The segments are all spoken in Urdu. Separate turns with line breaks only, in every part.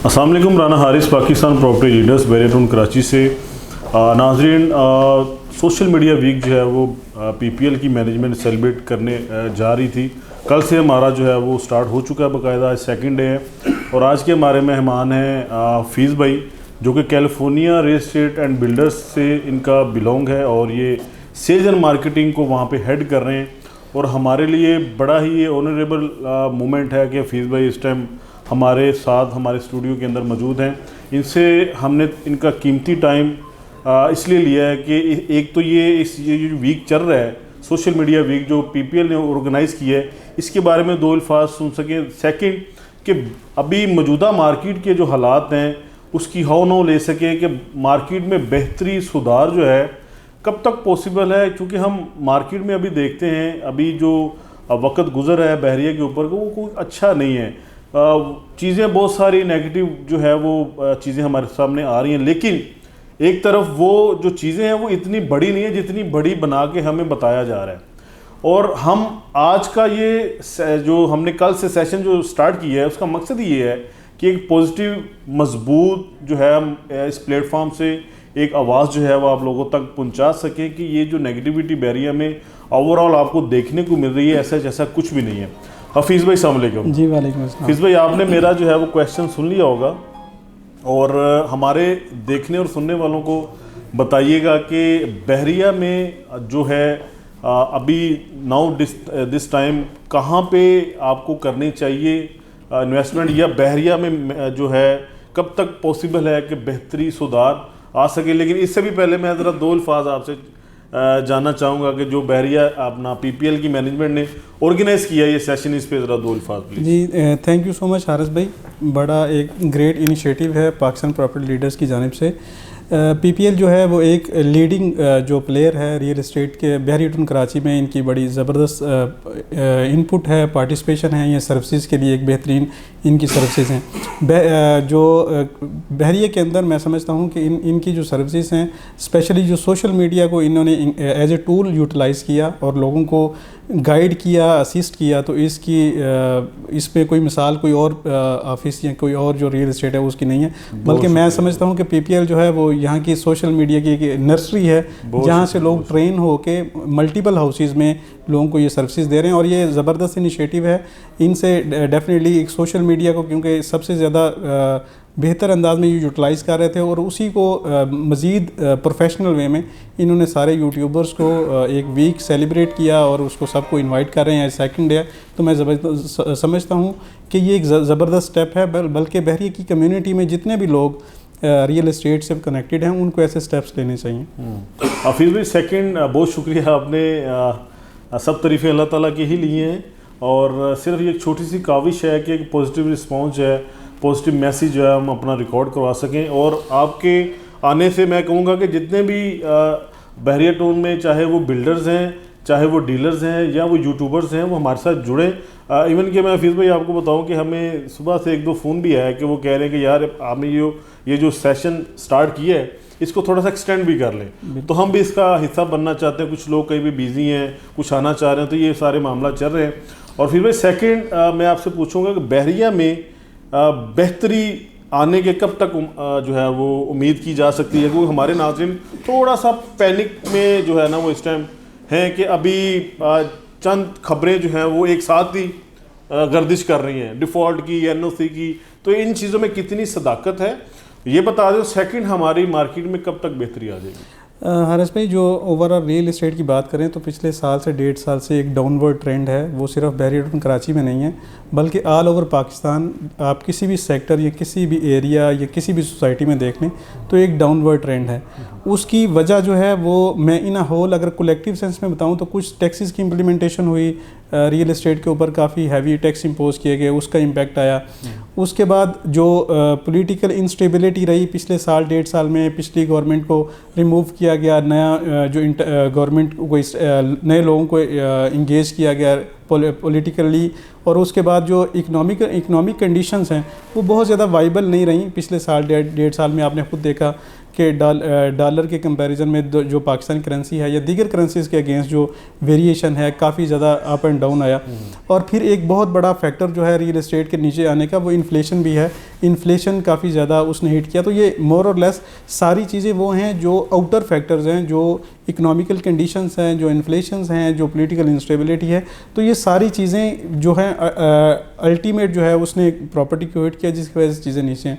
السلام علیکم، رانا حارث، پاکستان پراپرٹی لیڈرز بحیرہ ٹون کراچی سے۔ ناظرین، سوشل میڈیا ویک جو ہے وہ پی پی ایل کی مینجمنٹ سیلیبریٹ کرنے جا رہی تھی۔ کل سے ہمارا جو ہے وہ سٹارٹ ہو چکا ہے، باقاعدہ آج سیکنڈ ڈے ہے، اور آج کے ہمارے مہمان ہیں فیض بھائی، جو کہ California real estate and builders سے ان کا بلونگ ہے، اور یہ سیلز اینڈ مارکیٹنگ کو وہاں پہ ہیڈ کر رہے ہیں۔ اور ہمارے لیے بڑا ہی آنریبل مومنٹ ہے کہ فیض بھائی اس ٹائم ہمارے ساتھ ہمارے اسٹوڈیو کے اندر موجود ہیں۔ ان سے ہم نے ان کا قیمتی ٹائم اس لیے لیا ہے کہ ایک تو یہ جو ویک چل رہا ہے، سوشل میڈیا ویک جو پی پی ایل نے آرگنائز کیا ہے، اس کے بارے میں دو الفاظ سن سکیں۔ سیکنڈ کہ ابھی موجودہ مارکیٹ کے جو حالات ہیں اس کی ہاؤ نو لے سکیں کہ مارکیٹ میں بہتری سدھار جو ہے کب تک پاسبل ہے، کیونکہ ہم مارکیٹ میں ابھی دیکھتے ہیں ابھی جو وقت گزر رہا ہے بحریہ کے اوپر وہ کوئی اچھا نہیں ہے۔ چیزیں بہت ساری نیگیٹو جو ہے وہ چیزیں ہمارے سامنے آ رہی ہیں، لیکن ایک طرف وہ جو چیزیں ہیں وہ اتنی بڑی نہیں ہیں جتنی بڑی بنا کے ہمیں بتایا جا رہا ہے۔ اور ہم آج کا یہ جو ہم نے کل سے سیشن جو سٹارٹ کیا ہے اس کا مقصد یہ ہے کہ ایک پازیٹیو مضبوط جو ہے ہم اس پلیٹ فارم سے ایک آواز جو ہے وہ آپ لوگوں تک پہنچا سکیں کہ یہ جو نیگیٹیوٹی بحریہ میں اوور آل آپ کو دیکھنے کو مل رہی ہے ایسا جیسا کچھ بھی نہیں ہے۔ حفیظ بھائی السلام علیکم۔
جی وعلیکم السلام۔
حفیظ بھائی، آپ نے میرا جو ہے وہ کویشچن سن لیا ہوگا، اور ہمارے دیکھنے اور سننے والوں کو بتائیے گا کہ بحریہ میں جو ہے ابھی ناؤ دس ٹائم کہاں پہ آپ کو کرنی چاہیے انویسٹمنٹ، یا بحریہ میں جو ہے کب تک پاسبل ہے کہ بہتری سدھار آ سکے۔ لیکن اس سے بھی پہلے میں ذرا دو الفاظ آپ سے جاننا چاہوں گا کہ جو بحریہ اپنا پی پی ایل کی مینجمنٹ نے آرگنائز کیا یہ سیشن، اس پہ ذرا دو الفاظ پلیز۔
جی thank you so much Haris بھائی، بڑا ایک گریٹ انیشیٹو ہے پاکستان پراپرٹی لیڈرز کی جانب سے۔ پی پی ایل جو ہے وہ ایک لیڈنگ جو پلیئر ہے ریئل اسٹیٹ کے بحیرہ ٹون کراچی میں، ان کی بڑی زبردست انپٹ ہے، پارٹیسپیشن ہے، یہ سروسز کے لیے ایک بہترین ان کی سروسز ہیں جو بحریہ کے اندر۔ میں سمجھتا ہوں کہ ان کی جو سروسز ہیں اسپیشلی جو سوشل میڈیا کو انہوں نے ایز اے ٹول یوٹیلائز کیا اور لوگوں کو گائیڈ کیا، اسسٹ کیا، تو اس پہ کوئی مثال کوئی اور آفس یا کوئی اور جو ریئل اسٹیٹ ہے اس کی نہیں ہے۔ بلکہ میں سمجھتا ہوں کہ پی پی ایل جو ہے وہ یہاں کی سوشل میڈیا کی ایک نرسری ہے جہاں سے لوگ ٹرین ہو کے ملٹیپل ہاؤسز میں لوگوں کو یہ سروسز دے رہے ہیں، اور یہ زبردست انیشیٹو ہے۔ ان سے ڈیفینیٹلی ایک سوشل میڈیا کو کیونکہ سب سے زیادہ بہتر انداز میں یہ یوٹیلائز کر رہے تھے، اور اسی کو مزید پروفیشنل وے میں انہوں نے سارے یوٹیوبرز کو ایک ویک سیلیبریٹ کیا اور اس کو سب کو انوائٹ کر رہے ہیں، سیکنڈ ڈے۔ تو میں سمجھتا ہوں کہ یہ ایک زبردست اسٹیپ ہے، بلکہ بحریہ کی کمیونٹی میں جتنے بھی لوگ ریئل اسٹیٹ سے کنیکٹڈ ہیں ان کو ایسے اسٹیپس لینے چاہیے۔
حفیظ بھائی سیکنڈ بہت شکریہ، آپ نے سب تعریفیں اللہ تعالیٰ کی ہی لی ہیں، اور صرف یہ ایک چھوٹی سی کاوش ہے کہ ایک پازیٹیو رسپانس جو ہے، پازیٹیو میسیج جو ہے ہم اپنا ریکارڈ کروا سکیں، اور آپ کے آنے سے میں کہوں گا کہ جتنے بھی بحریہ ٹون میں چاہے وہ بلڈرز ہیں، چاہے وہ ڈیلرز ہیں، یا وہ یوٹیوبرز ہیں، وہ ہمارے ساتھ جڑیں۔ ایون کہ میں حفیظ بھائی آپ کو بتاؤں کہ ہمیں صبح سے ایک دو فون بھی آیا کہ وہ کہہ رہے ہیں کہ یار آپ نے یہ جو سیشن سٹارٹ کیا ہے اس کو تھوڑا سا ایکسٹینڈ بھی کر لیں، تو ہم بھی اس کا حصہ بننا چاہتے ہیں۔ کچھ لوگ کہیں بھی بیزی ہیں، کچھ آنا چاہ رہے ہیں، تو یہ سارے معاملہ چل رہے ہیں۔ اور پھر بھائی سیکنڈ میں آپ سے پوچھوں گا کہ بحریہ میں بہتری آنے کے کب تک جو ہے وہ امید کی جا سکتی ہے، کیونکہ ہمارے ناظرین تھوڑا سا پینک میں جو ہے نا وہ اس ٹائم ہیں کہ ابھی چند خبریں جو ہیں وہ ایک ساتھ ہی گردش کر رہی ہیں، ڈیفالٹ کی، این او سی کی، تو ان چیزوں میں کتنی صداقت ہے یہ بتا دیں۔ سیکنڈ ہماری مارکیٹ میں کب تک بہتری آ جائے گی؟
حارث بھائی، جو اوور آل ریئل اسٹیٹ کی بات کریں تو پچھلے سال سے 1.5 سال سے ایک ڈاؤن ورڈ ٹرینڈ ہے، وہ صرف بحیرہ ٹون کراچی میں نہیں ہے بلکہ آل اوور پاکستان۔ آپ کسی بھی سیکٹر یا کسی بھی ایریا یا کسی بھی سوسائٹی میں دیکھ لیں تو ایک ڈاؤن ورڈ ٹرینڈ ہے۔ اس کی وجہ جو ہے وہ میں ان ہول اگر کولیکٹیو سینس میں بتاؤں تو کچھ ٹیکسز کی امپلیمنٹیشن ہوئی، ریئل اسٹیٹ کے اوپر کافی ہیوی ٹیکس امپوز کیے گئے، اس کا امپیکٹ آیا۔ اس کے بعد جو پولیٹیکل انسٹیبلٹی رہی پچھلے سال 1.5 سال میں، پچھلی گورنمنٹ کو ریموو کیا گیا، نیا جو گورنمنٹ کو نئے لوگوں کو انگیج کیا گیا پولیٹیکلی، اور اس کے بعد جو اکنامک کنڈیشنز ہیں وہ بہت زیادہ وائبل نہیں رہیں پچھلے سال 1.5 سال میں۔ آپ نے خود دیکھا کہ ڈالر کے کمپیریزن میں جو پاکستانی کرنسی ہے یا دیگر کرنسیز کے اگینسٹ جو ویریشن ہے کافی زیادہ اپ اینڈ ڈاؤن آیا۔ اور پھر ایک بہت بڑا فیکٹر جو ہے ریئل اسٹیٹ کے نیچے آنے کا وہ انفلیشن بھی ہے۔ انفلیشن کافی زیادہ اس نے ہٹ کیا. تو یہ مور اور لیس ساری چیزیں وہ ہیں جو آؤٹر فیکٹرز ہیں, جو اکنامیکل کنڈیشنز ہیں, جو انفلیشنز ہیں, جو پولیٹیکل انسٹیبلٹی ہے. تو یہ ساری چیزیں جو ہیں الٹیمیٹ جو ہے اس نے پراپرٹی کو ہٹ کیا, جس کی وجہ سے چیزیں نیچے ہیں.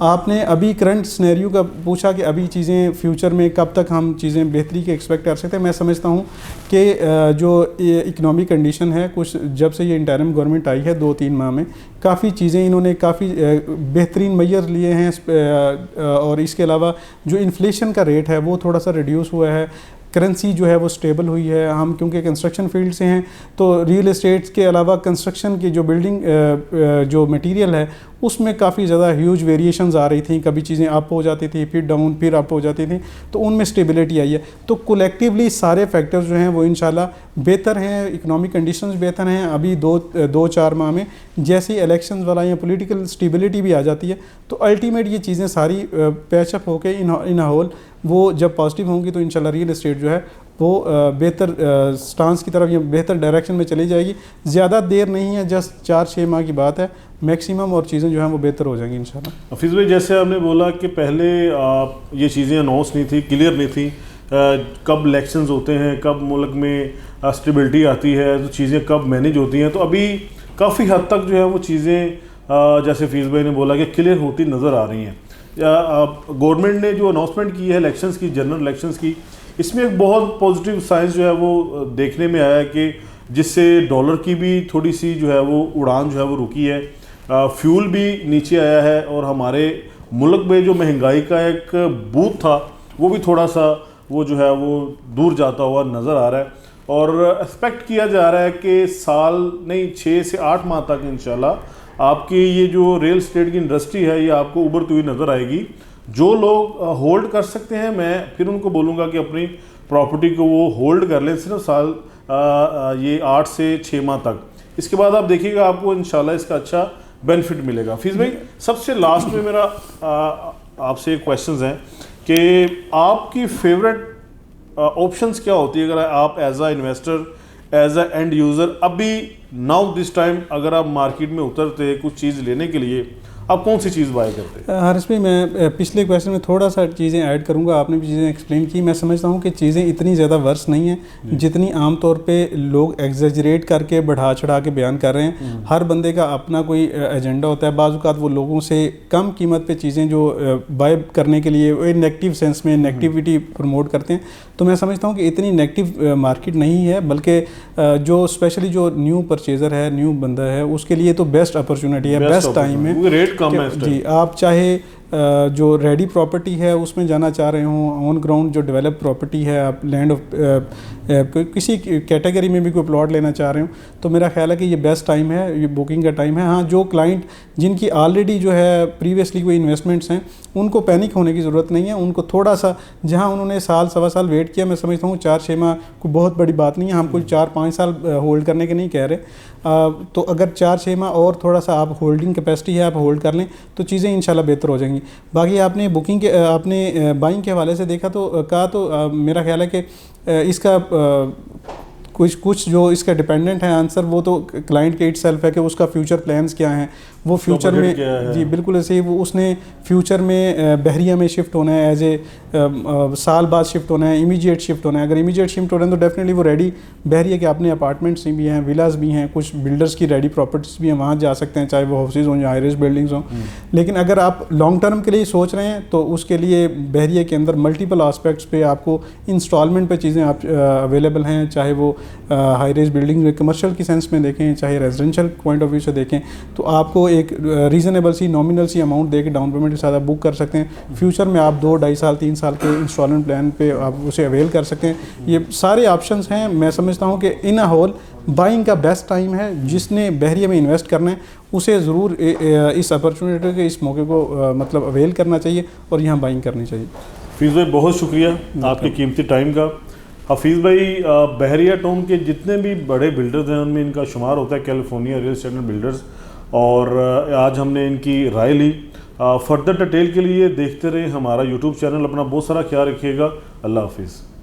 آپ نے ابھی کرنٹ سنیریو کا پوچھا کہ ابھی چیزیں فیوچر میں کب تک ہم چیزیں بہتری کے ایکسپیکٹ کر سکتے ہیں. میں سمجھتا ہوں کہ جو اکنامی کنڈیشن ہے, کچھ جب سے یہ انٹرم گورنمنٹ آئی ہے 2-3 ماہ میں, کافی چیزیں انہوں نے کافی بہترین میئر لیے ہیں, اور اس کے علاوہ جو انفلیشن کا ریٹ ہے وہ تھوڑا سا ریڈیوس ہوا ہے. کرنسی جو ہے وہ سٹیبل ہوئی ہے. ہم کیونکہ کنسٹرکشن فیلڈ سے ہیں تو ریئل اسٹیٹس کے علاوہ کنسٹرکشن کی جو بلڈنگ جو مٹیریل ہے اس میں کافی زیادہ ہیوج ویریشنز آ رہی تھیں. کبھی چیزیں اپ ہو جاتی تھیں, پھر ڈاؤن, پھر اپ ہو جاتی تھیں, تو ان میں اسٹیبلٹی آئی ہے. تو کولیکٹیولی سارے فیکٹرز جو ہیں وہ انشاءاللہ بہتر ہیں, اکنامک کنڈیشنز بہتر ہیں. ابھی 2-4 ماہ میں جیسی الیکشنز والا یا پولیٹیکل اسٹیبلٹی بھی آ جاتی ہے تو الٹیمیٹ یہ چیزیں ساری پیچ اپ ہو کے ان ہول وہ جب پازیٹیو ہوں گی تو انشاءاللہ ریئل اسٹیٹ جو ہے وہ بہتر سٹانس کی طرف یا بہتر ڈائریکشن میں چلی جائے گی. زیادہ دیر نہیں ہے, جسٹ 4-6 ماہ کی بات ہے میکسیمم, اور چیزیں جو ہیں وہ بہتر ہو جائیں گی انشاءاللہ.
حفیظ بھائی, جیسے آپ نے بولا کہ پہلے یہ چیزیں اناؤنس نہیں تھی, کلیئر نہیں تھی, کب الیکشنز ہوتے ہیں, کب ملک میں اسٹیبلٹی آتی ہے, تو چیزیں کب مینیج ہوتی ہیں. تو ابھی کافی حد تک جو ہے وہ چیزیں جیسے حفیظ بھائی نے بولا کہ کلیئر ہوتی نظر آ رہی ہیں. گورنمنٹ نے جو اناؤنسمنٹ کی ہے الیکشنز کی, جنرل الیکشنز کی, اس میں ایک بہت پازیٹیو سائنس جو ہے وہ دیکھنے میں آیا ہے کہ جس سے ڈالر کی بھی تھوڑی سی جو ہے وہ اڑان جو ہے وہ رکی ہے, فیول بھی نیچے آیا ہے, اور ہمارے ملک میں جو مہنگائی کا ایک بوت تھا وہ بھی تھوڑا سا وہ جو ہے وہ دور جاتا ہوا نظر آ رہا ہے. اور ایکسپیکٹ کیا جا رہا ہے کہ سال نہیں 6 سے 8 ماہ تک انشاءاللہ آپ کی یہ جو ریل اسٹیٹ کی انڈسٹری ہے یہ آپ کو ابھرتی ہوئی نظر آئے گی. جو لوگ ہولڈ کر سکتے ہیں, میں پھر ان کو بولوں گا کہ اپنی پراپرٹی کو وہ ہولڈ کر لیں صرف سال یہ 8 سے 6 ماہ تک. اس کے بعد آپ دیکھیے گا آپ کو انشاءاللہ اس کا اچھا بینیفٹ ملے گا. حفیظ بھائی, سب سے لاسٹ میں میرا آپ سے کویشچنز ہیں کہ آپ کی فیوریٹ آپشنز کیا ہوتی ہے اگر آپ as a investor, as a and user, ابھی ناؤ دس ٹائم اگر آپ مارکیٹ میں اترتے کچھ چیز لینے کے لیے, آپ کون سی چیز بائی کرتے ہیں؟
حارث بھائی, میں پچھلے کویشچن میں تھوڑا سا چیزیں ایڈ کروں گا. آپ نے بھی چیزیں ایکسپلین کی. میں سمجھتا ہوں کہ چیزیں اتنی زیادہ ورس نہیں ہیں جتنی عام طور پہ لوگ ایگزیجریٹ کر کے بڑھا چڑھا کے بیان کر رہے ہیں. ہر بندے کا اپنا کوئی ایجنڈا ہوتا ہے. بعض اوقات وہ لوگوں سے کم قیمت پہ چیزیں جو بائی کرنے کے لیے وہ نیگیٹو سینس میں نیگیٹیوٹی پروموٹ کرتے ہیں. تو میں سمجھتا ہوں کہ اتنی نیگیٹو مارکیٹ نہیں ہے, بلکہ جو اسپیشلی جو نیو پرچیزر ہے, نیو بندہ ہے, اس کے لیے تو بیسٹ اپرچونٹی ہے, بیسٹ ٹائم ہے.
ریٹ کم ہے.
جی, آپ چاہے جو ریڈی پراپرٹی ہے اس میں جانا چاہ رہے ہوں, آن گراؤنڈ جو ڈیولپ پراپرٹی ہے, آپ لینڈ کسی کیٹیگری میں بھی کوئی پلاٹ لینا چاہ رہے ہوں, تو میرا خیال ہے کہ یہ بیسٹ ٹائم ہے, یہ بکنگ کا ٹائم ہے. ہاں, جو کلائنٹ جن کی آلریڈی جو ہے پریویسلی کوئی انویسٹمنٹس ہیں ان کو پینک ہونے کی ضرورت نہیں ہے. ان کو تھوڑا سا, جہاں انہوں نے سال سوا سال ویٹ کیا, میں سمجھتا ہوں 4-6 ماہ کوئی بہت بڑی بات نہیں ہے. ہم کوئی 4-5 سال ہولڈ کرنے کے نہیں کہہ رہے. تو اگر 4-6 ماہ اور تھوڑا سا آپ ہولڈنگ کیپیسٹی ہے, آپ ہولڈ کر لیں تو چیزیں انشاءاللہ بہتر ہو جائیں گی. باقی آپ نے بکنگ کے, آپ نے بائنگ کے حوالے سے دیکھا تو کہا, تو میرا خیال ہے کہ اس کا کچھ جو اس کا ڈیپینڈنٹ ہے آنسر, وہ تو کلائنٹ کے اٹ سیلف ہے کہ اس کا فیوچر پلانز کیا ہیں, وہ فیوچر میں. جی بالکل ایسے ہی, وہ اس نے فیوچر میں بحریہ میں شفٹ ہونا ہے, ایز اے سال بعد شفٹ ہونا ہے, امیجیٹ شفٹ ہونا ہے. اگر امیجیٹ شفٹ ہو رہے ہیں تو ڈیفینیٹلی وہ ریڈی بحریہ کے اپنے اپارٹمنٹس بھی ہیں, ولاز بھی ہیں, کچھ بلڈرس کی ریڈی پراپرٹیز بھی ہیں, وہاں جا سکتے ہیں, چاہے وہ ہاؤسز ہوں یا ہائی رائز بلڈنگز ہوں. لیکن اگر آپ لانگ ٹرم کے لیے سوچ رہے ہیں تو اس کے لیے بحریہ کے اندر ملٹیپل آسپیکٹس پہ آپ کو انسٹالمنٹ پہ چیزیں آپ اویلیبل ہیں, چاہے وہ ہائی رائز بلڈنگ میں کمرشل کی سینس میں دیکھیں, چاہے ریزیڈینشیل پوائنٹ آف ویو سے دیکھیں, تو آپ کو ایک ریزنیبل سی نامنل سی اماؤنٹ دے کے ڈاؤن پیمنٹ کے ساتھ آپ بک کر سکتے ہیں. فیوچر میں آپ 2-2.5 سال 3 سال کے انسٹالمنٹ پلان پہ آپ اسے اویل کر سکتے ہیں. یہ سارے آپشنس ہیں. میں سمجھتا ہوں کہ ان ہول بائنگ کا بیسٹ ٹائم ہے. جس نے بحریہ میں انویسٹ کرنا ہے اسے ضرور اس اپرچونیٹی کے اس موقع کو مطلب اویل کرنا چاہیے اور یہاں بائنگ کرنی چاہیے.
حفیظ بھائی بہت شکریہ آپ کے قیمتی ٹائم کا. حفیظ بھائی بحریہ ٹاؤن کے جتنے بھی بڑے بلڈرز ہیں ان میں ان کا شمار ہوتا ہے کیلیفورنیا ریل اسٹیٹ بلڈرز, اور آج ہم نے ان کی رائے لی. فردر ڈیٹیل کے لیے دیکھتے رہیں ہمارا یوٹیوب چینل. اپنا بہت سارا خیال رکھیے گا. اللہ حافظ.